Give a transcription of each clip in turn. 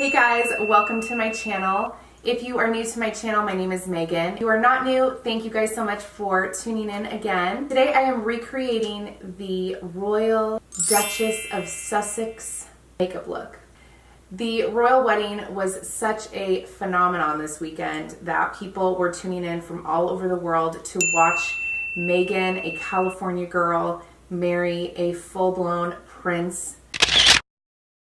Hey guys, welcome to my channel. If you are new to my channel, my name is Megan. If you are not new, thank you guys so much for tuning in again. Today I am recreating the Royal Duchess of Sussex makeup look. The royal wedding was such a phenomenon this weekend that people were tuning in from all over the world to watch Meghan, a California girl, marry a full-blown prince.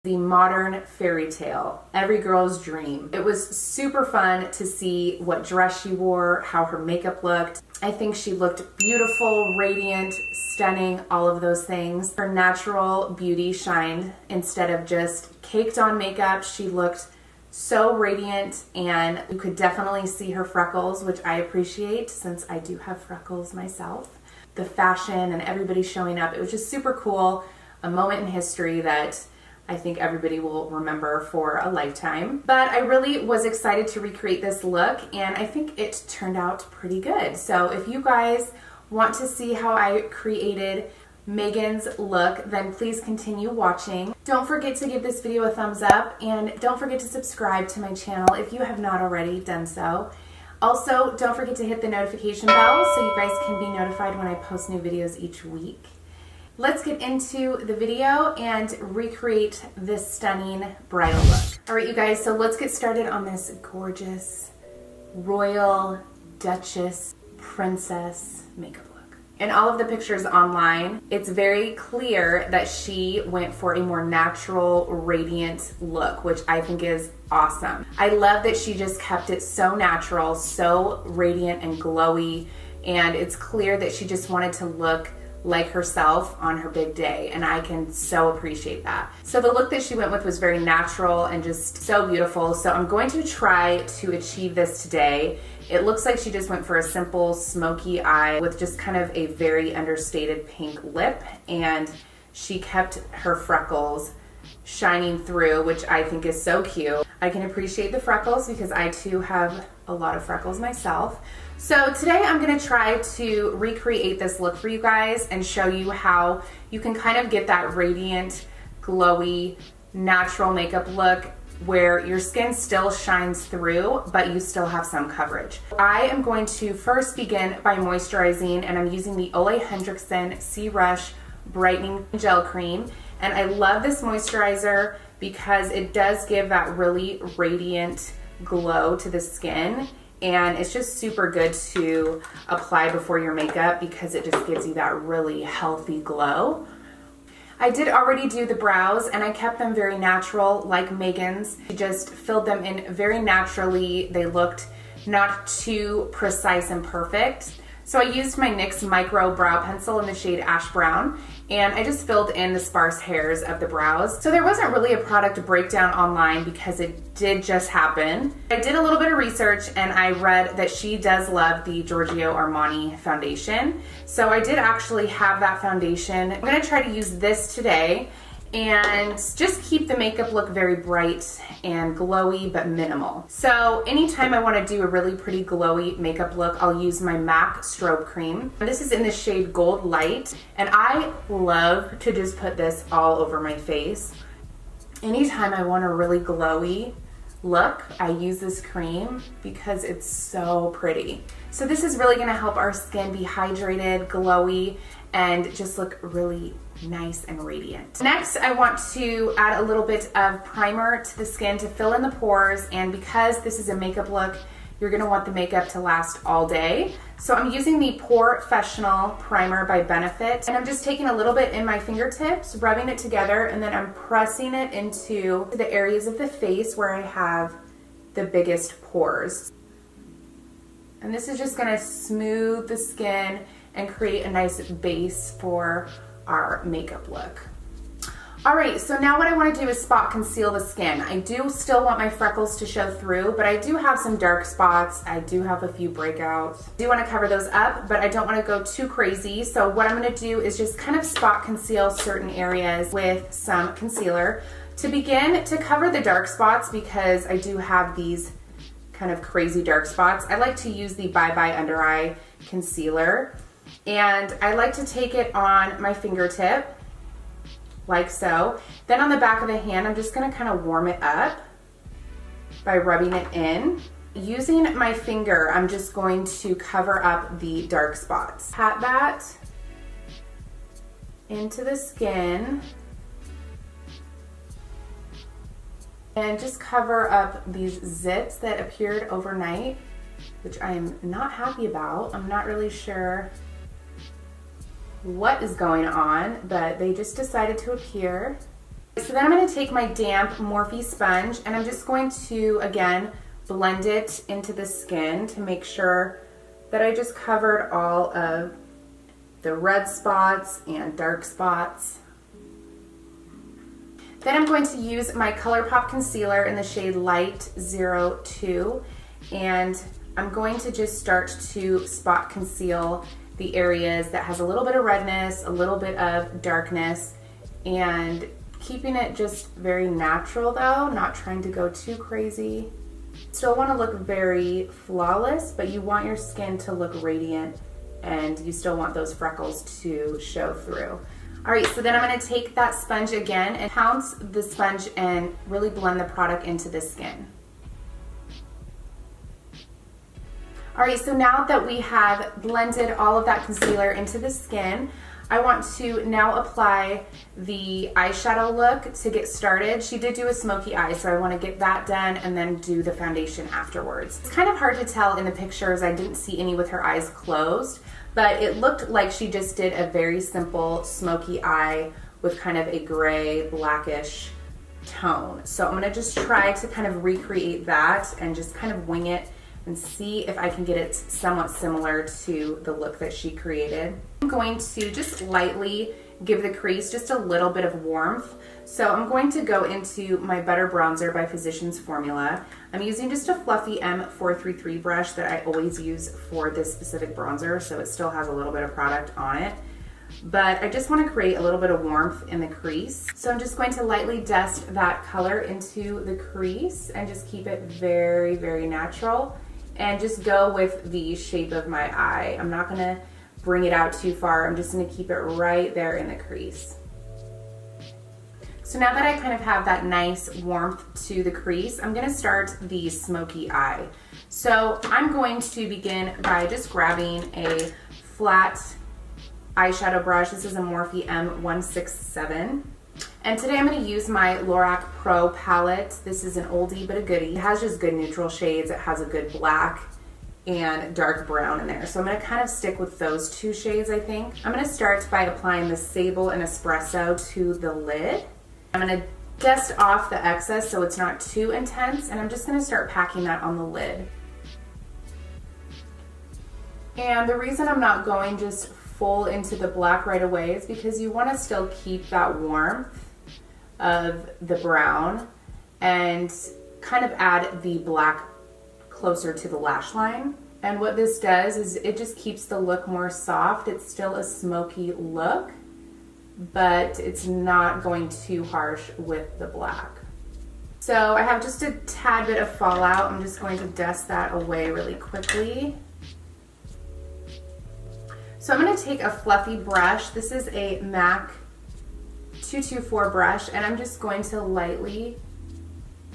The modern fairy tale, every girl's dream. It was super fun to see what dress she wore, how her makeup looked. I think she looked beautiful, radiant, stunning, all of those things. Her natural beauty shined instead of just caked on makeup. She looked so radiant, and you could definitely see her freckles, which I appreciate since I do have freckles myself. The fashion and everybody showing up, it was just super cool. A moment in history that I think everybody will remember for a lifetime. But I really was excited to recreate this look, and I think it turned out pretty good. So if you guys want to see how I created Meghan's look, then please continue watching. Don't forget to give this video a thumbs up, and don't forget to subscribe to my channel if you have not already done so. Also, don't forget to hit the notification bell so you guys can be notified when I post new videos each week. Let's get into the video and recreate this stunning bridal look. All right, you guys, so let's get started on this gorgeous royal Duchess princess makeup look. In all of the pictures online, it's very clear that she went for a more natural, radiant look, which I think is awesome. I love that she just kept it so natural, so radiant and glowy, and it's clear that she just wanted to look like herself on her big day, and I can so appreciate that. So the look that she went with was very natural and just so beautiful. So I'm going to try to achieve this today. It looks like she just went for a simple smoky eye with just kind of a very understated pink lip, and she kept her freckles shining through, which I think is so cute. I can appreciate the freckles because I too have a lot of freckles myself. So today I'm gonna try to recreate this look for you guys and show you how you can kind of get that radiant, glowy, natural makeup look where your skin still shines through, but you still have some coverage. I am going to first begin by moisturizing, and I'm using the Ole Henricksen C-Rush Brightening Gel Cream. And I love this moisturizer because it does give that really radiant glow to the skin. And it's just super good to apply before your makeup because it just gives you that really healthy glow. I did already do the brows, and I kept them very natural like Meghan's. She just filled them in very naturally. They looked not too precise and perfect. So I used my NYX Micro Brow Pencil in the shade Ash Brown, and I just filled in the sparse hairs of the brows. So there wasn't really a product breakdown online because it did just happen. I did a little bit of research, and I read that she does love the Giorgio Armani foundation. So I did actually have that foundation. I'm gonna try to use this today and just keep the makeup look very bright and glowy but minimal. So anytime I want to do a really pretty glowy makeup look, I'll use my MAC Strobe Cream. This is in the shade Gold Light, and I love to just put this all over my face. Anytime I want a really glowy look, I use this cream because it's so pretty. So this is really going to help our skin be hydrated, glowy, and just look really nice and radiant. Next, I want to add a little bit of primer to the skin to fill in the pores, and because this is a makeup look, you're gonna want the makeup to last all day. So I'm using the Porefessional Primer by Benefit, and I'm just taking a little bit in my fingertips, rubbing it together, and then I'm pressing it into the areas of the face where I have the biggest pores. And this is just gonna smooth the skin and create a nice base for our makeup look. All right, so now what I want to do is spot conceal the skin. I do still want my freckles to show through, but I do have some dark spots. I do have a few breakouts. I do want to cover those up, but I don't want to go too crazy. So what I'm going to do is just kind of spot conceal certain areas with some concealer. To begin, to cover the dark spots, because I do have these kind of crazy dark spots, I like to use the Bye Bye Undereye concealer. And I like to take it on my fingertip, like so. Then on the back of the hand, I'm just gonna kind of warm it up. by rubbing it in. Using my finger, I'm just going to cover up the dark spots. Pat that into the skin and just cover up these zips that appeared overnight, which I am not happy about. I'm not really sure what is going on, but they just decided to appear. So then I'm going to take my damp Morphe sponge and I'm just going to, again, blend it into the skin to make sure that I just covered all of the red spots and dark spots. Then I'm going to use my Colourpop concealer in the shade Light 02, and I'm going to just start to spot conceal the areas that has a little bit of redness, a little bit of darkness, and keeping it just very natural though, not trying to go too crazy. Still want to look very flawless, but you want your skin to look radiant and you still want those freckles to show through. All right, so then I'm going to take that sponge again and pounce the sponge and really blend the product into the skin. All right, so now that we have blended all of that concealer into the skin, I want to now apply the eyeshadow look to get started. She did do a smoky eye, so I want to get that done and then do the foundation afterwards. It's kind of hard to tell in the pictures. I didn't see any with her eyes closed, but it looked like she just did a very simple smoky eye with kind of a gray, blackish tone. So I'm gonna just try to kind of recreate that and just kind of wing it and see if I can get it somewhat similar to the look that she created. I'm going to just lightly give the crease just a little bit of warmth. So I'm going to go into my Butter Bronzer by Physicians Formula. I'm using just a fluffy M433 brush that I always use for this specific bronzer, so it still has a little bit of product on it. But I just want to create a little bit of warmth in the crease. So I'm just going to lightly dust that color into the crease and just keep it very, very natural. And just go with the shape of my eye. I'm not gonna bring it out too far. I'm just gonna keep it right there in the crease. So now that I kind of have that nice warmth to the crease, I'm gonna start the smoky eye. So I'm going to begin by just grabbing a flat eyeshadow brush. This is a Morphe M167. And today I'm going to use my Lorac Pro palette. This is an oldie but a goodie. It has just good neutral shades. It has a good black and dark brown in there. So I'm going to kind of stick with those two shades, I think. I'm going to start by applying the Sable and Espresso to the lid. I'm going to dust off the excess so it's not too intense, and I'm just going to start packing that on the lid. And the reason I'm not going just full into the black right away is because you want to still keep that warmth of the brown and kind of add the black closer to the lash line. And what this does is it just keeps the look more soft. It's still a smoky look, but it's not going too harsh with the black. So I have just a tad bit of fallout. I'm just going to dust that away really quickly. So I'm going to take a fluffy brush. This is a MAC 224 brush, and I'm just going to lightly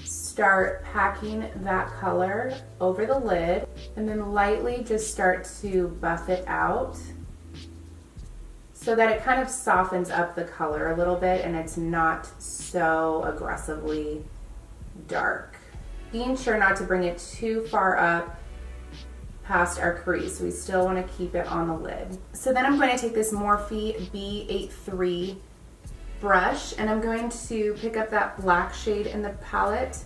start packing that color over the lid, and then lightly just start to buff it out so that it kind of softens up the color a little bit and it's not so aggressively dark. Being sure not to bring it too far up past our crease. We still want to keep it on the lid. So then I'm going to take this Morphe B83 brush, and I'm going to pick up that black shade in the palette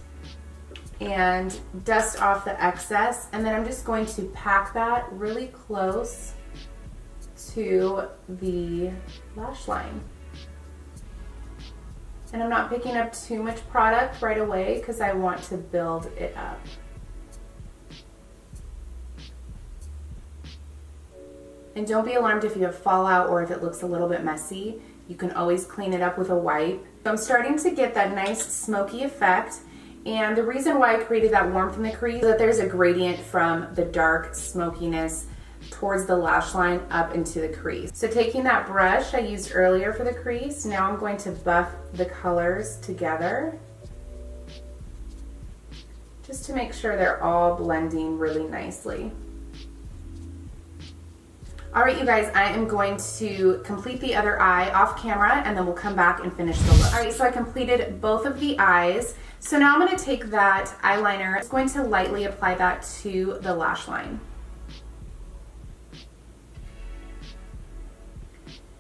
and dust off the excess, and then I'm just going to pack that really close to the lash line. And I'm not picking up too much product right away because I want to build it up. And don't be alarmed if you have fallout or if it looks a little bit messy. You can always clean it up with a wipe. So I'm starting to get that nice smoky effect. And the reason why I created that warmth in the crease is that there's a gradient from the dark smokiness towards the lash line up into the crease. So taking that brush I used earlier for the crease, now I'm going to buff the colors together. just to make sure they're all blending really nicely. All right, you guys, I am going to complete the other eye off camera and then we'll come back and finish the look. All right, so I completed both of the eyes. So now I'm gonna take that eyeliner, I'm going to lightly apply that to the lash line.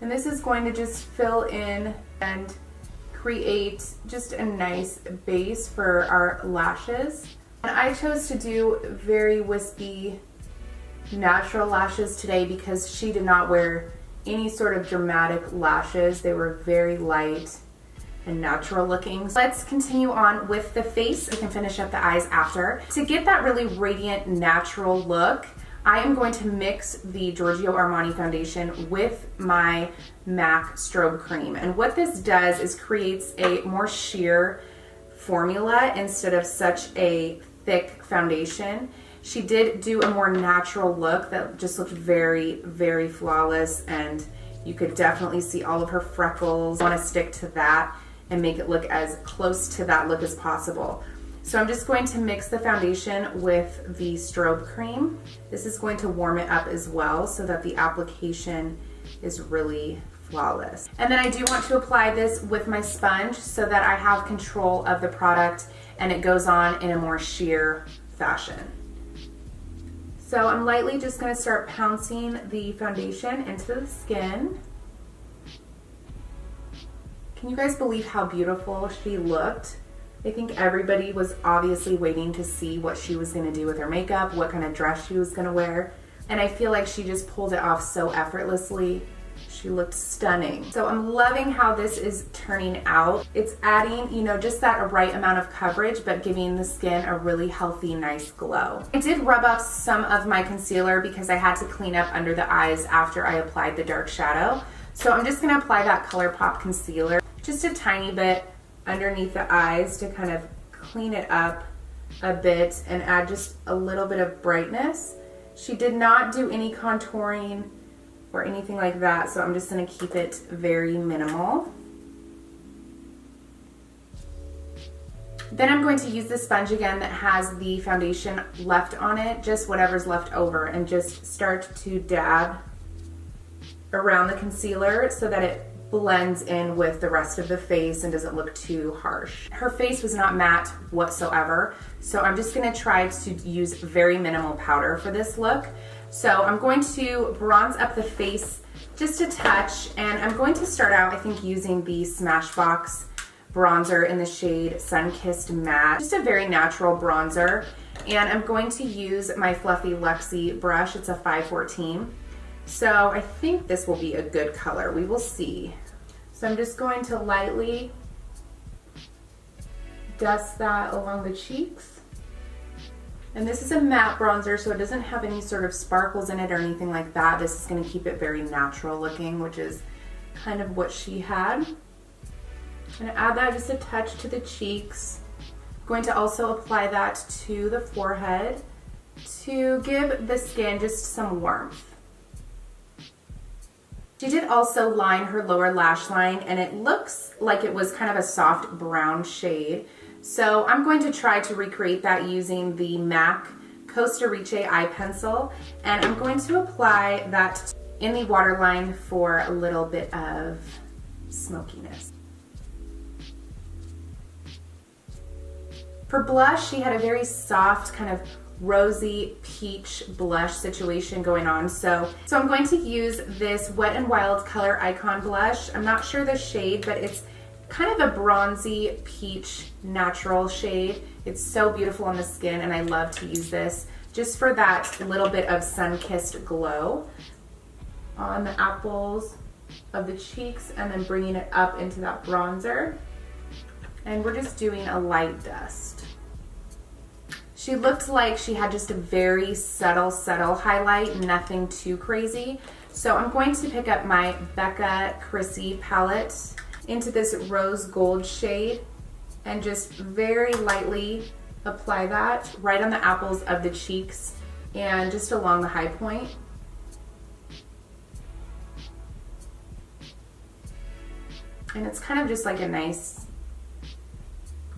And this is going to just fill in and create just a nice base for our lashes. And I chose to do very wispy, natural lashes today because she did not wear any sort of dramatic lashes. They were very light and natural looking. So let's continue on with the face. I can finish up the eyes after. To get that really radiant, natural look, I am going to mix the Giorgio Armani foundation with my MAC Strobe Cream. And what this does is creates a more sheer formula instead of such a thick foundation. She did do a more natural look that just looked very, very flawless, and you could definitely see all of her freckles. I want to stick to that and make it look as close to that look as possible. So I'm just going to mix the foundation with the Strobe Cream. This is going to warm it up as well so that the application is really flawless. And then I do want to apply this with my sponge so that I have control of the product and it goes on in a more sheer fashion. So I'm lightly just going to start pouncing the foundation into the skin. Can you guys believe how beautiful she looked? I think everybody was obviously waiting to see what she was going to do with her makeup, what kind of dress she was going to wear. And I feel like she just pulled it off so effortlessly. She looked stunning. So I'm loving how this is turning out. It's adding, you know, just that right amount of coverage, but giving the skin a really healthy, nice glow. I did rub off some of my concealer because I had to clean up under the eyes after I applied the dark shadow. So I'm just gonna apply that Colourpop concealer, just a tiny bit underneath the eyes to kind of clean it up a bit and add just a little bit of brightness. She did not do any contouring or anything like that, so I'm just going to keep it very minimal. Then I'm going to use the sponge again that has the foundation left on it, just whatever's left over, and just start to dab around the concealer so that it blends in with the rest of the face and doesn't look too harsh. Her face was not matte whatsoever, so I'm just going to try to use very minimal powder for this look. So I'm going to bronze up the face just a touch, and I'm going to start out, I think, using the Smashbox bronzer in the shade Sunkissed Matte. Just a very natural bronzer, and I'm going to use my Fluffy Luxie brush. It's a 514. So I think this will be a good color. We will see. So I'm just going to lightly dust that along the cheeks. And this is a matte bronzer, so it doesn't have any sort of sparkles in it or anything like that. This is going to keep it very natural looking, which is kind of what she had. I'm going to add that just a touch to the cheeks. I'm going to also apply that to the forehead to give the skin just some warmth. She did also line her lower lash line, and it looks like it was kind of a soft brown shade. So I'm going to try to recreate that using the MAC Costa Rice eye pencil, and I'm going to apply that in the waterline for a little bit of smokiness. For blush, she had a very soft kind of rosy peach blush situation going on. So I'm going to use this Wet n Wild Color Icon blush. I'm not sure the shade, but it's kind of a bronzy peach natural shade. It's so beautiful on the skin, and I love to use this just for that little bit of sun-kissed glow on the apples of the cheeks, and then bringing it up into that bronzer. And we're just doing a light dust. She looked like she had just a very subtle highlight, nothing too crazy. So I'm going to pick up my Becca Chrissy palette into this rose gold shade and just very lightly apply that right on the apples of the cheeks and just along the high point. And it's kind of just like a nice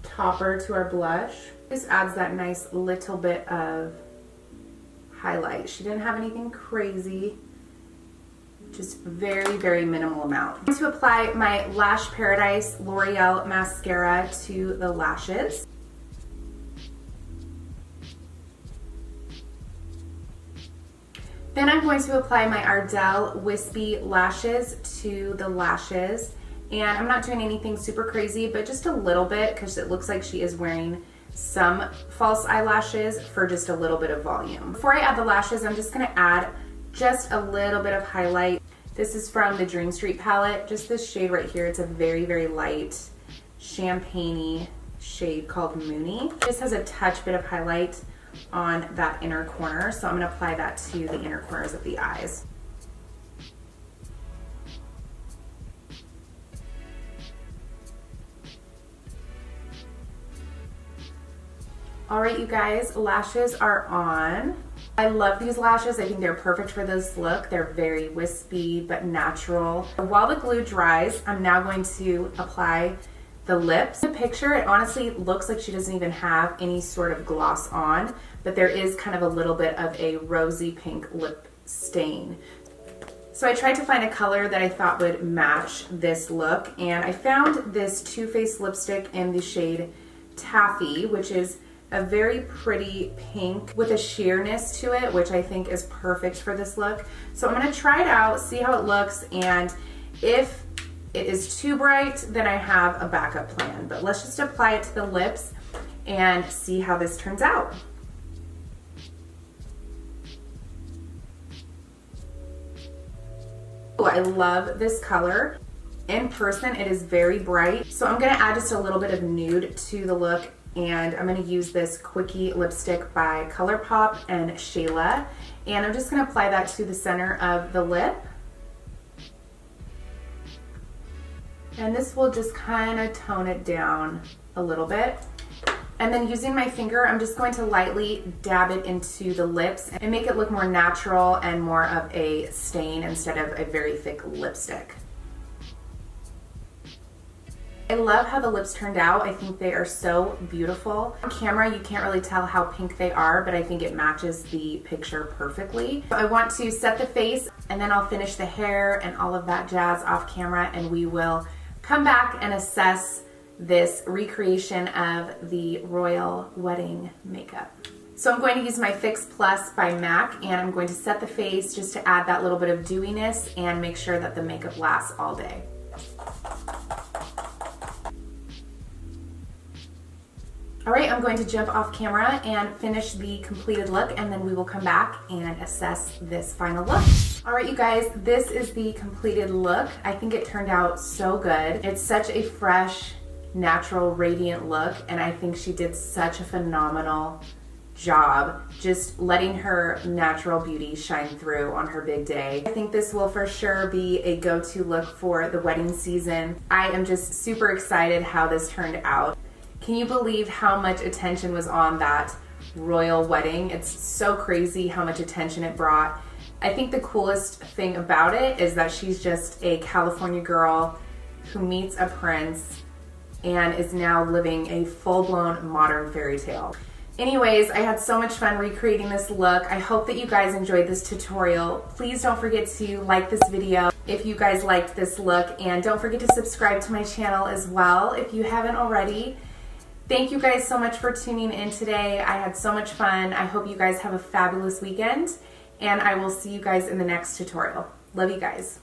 topper to our blush. This adds that nice little bit of highlight. She didn't have anything crazy, just very, very minimal amount. I'm going to apply my Lash Paradise L'Oreal mascara to the lashes. Then I'm going to apply my Ardell Wispy Lashes to the lashes. And I'm not doing anything super crazy, but just a little bit, because it looks like she is wearing some false eyelashes for just a little bit of volume. Before I add the lashes, I'm just gonna add just a little bit of highlight. This is from the Dream Street palette, just this shade right here. It's a very, very light champagne-y shade called Moony. This has a touch bit of highlight on that inner corner, so I'm gonna apply that to the inner corners of the eyes. All right, you guys, lashes are on. I love these lashes. I think they're perfect for this look. They're very wispy but natural. While the glue dries, I'm now going to apply the lips. In the picture, it honestly looks like she doesn't even have any sort of gloss on, but there is kind of a little bit of a rosy pink lip stain. So I tried to find a color that I thought would match this look, and I found this Too Faced lipstick in the shade Taffy, which is a very pretty pink with a sheerness to it, which I think is perfect for this look. So I'm gonna try it out, see how it looks, and if it is too bright, then I have a backup plan. But let's just apply it to the lips and see how this turns out. Oh, I love this color. In person, it is very bright. So I'm gonna add just a little bit of nude to the look, and I'm gonna use this Quickie lipstick by Colourpop and Shayla, and I'm just gonna apply that to the center of the lip. And this will just kind of tone it down a little bit. And then using my finger, I'm just going to lightly dab it into the lips and make it look more natural and more of a stain instead of a very thick lipstick. I love how the lips turned out. I think they are so beautiful. On camera, you can't really tell how pink they are, but I think it matches the picture perfectly. So I want to set the face, and then I'll finish the hair and all of that jazz off camera, and we will come back and assess this recreation of the royal wedding makeup. So I'm going to use my Fix Plus by MAC, and I'm going to set the face just to add that little bit of dewiness and make sure that the makeup lasts all day. All right, I'm going to jump off camera and finish the completed look, and then we will come back and assess this final look. All right, you guys, this is the completed look. I think it turned out so good. It's such a fresh, natural, radiant look, and I think she did such a phenomenal job just letting her natural beauty shine through on her big day. I think this will for sure be a go-to look for the wedding season. I am just super excited how this turned out. Can you believe how much attention was on that royal wedding? It's so crazy how much attention it brought. I think the coolest thing about it is that she's just a California girl who meets a prince and is now living a full-blown modern fairy tale. Anyways, I had so much fun recreating this look. I hope that you guys enjoyed this tutorial. Please don't forget to like this video if you guys liked this look, and don't forget to subscribe to my channel as well if you haven't already. Thank you guys so much for tuning in today. I had so much fun. I hope you guys have a fabulous weekend, and I will see you guys in the next tutorial. Love you guys.